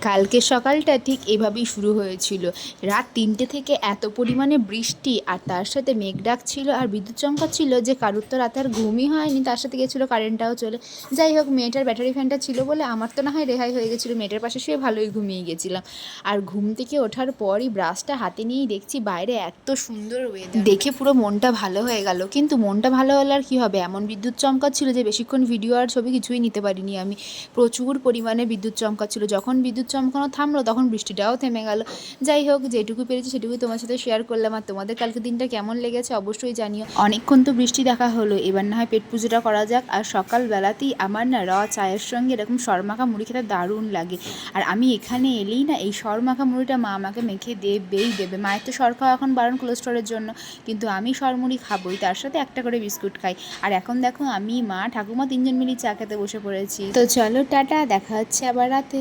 কালকে সকালটা ঠিক এভাবেই শুরু হয়েছিল। রাত ৩টে থেকে এত পরিমাণে বৃষ্টি, আর তার সাথে মেঘ ডাক ছিল আর বিদ্যুৎ চমকাচ্ছিল যে কারুর তো রাতে আর ঘুমই হয়নি। তার সাথে গেছিলো কারেন্টটাও চলে। যাই হোক, মেয়েটার ব্যাটারি ফ্যানটা ছিল বলে আমার তো না হয় রেহাই হয়ে গেছিলো। মেয়েটার পাশে শুয়ে ভালোই ঘুমিয়ে গেছিলাম। আর ঘুম থেকে ওঠার পরই ব্রাশটা হাতে নিয়েই দেখছি বাইরে এত সুন্দর ওয়েদার, দেখে পুরো মনটা ভালো হয়ে গেল। কিন্তু মনটা ভালো হলে আর কী হবে, এমন বিদ্যুৎ চমকাচ্ছিল যে বেশিক্ষণ ভিডিও আর ছবি কিছুই নিতে পারিনি আমি। প্রচুর পরিমাণে বিদ্যুৎ চমকাচ্ছিল। যখন বিদ্যুৎ চমকানো থামলো তখন বৃষ্টিটাও থেমে গেল। যাই হোক, যেটুকু পেরেছি সেটুকুই তোমার সাথে শেয়ার করলাম। আর তোমাদের কালকে দিনটা কেমন লেগেছে অবশ্যই জানিও। অনেকক্ষণ তো বৃষ্টি দেখা হলো, এবার না হয় পেট পুজোটা করা যাক। আর সকালবেলাতেই আমার না চায়ের সঙ্গে এরকম সরমাখা মুড়ি খেতে দারুণ লাগে। আর আমি এখানে এলেই না এই সরমাখা মুড়িটা মা আমাকে মেখে দেবেই দেবে। মায়ের তো সর খাওয়া এখন বারণ কোলেস্ট্রলের জন্য, কিন্তু আমি সরমুড়ি খাবোই, তার সাথে একটা করে বিস্কুট খাই। আর এখন দেখো আমি, মা, ঠাকুমা তিনজন মিলে চা খেতে বসে পড়েছি। তো চলো টাটা, দেখা হচ্ছে আবার রাতে।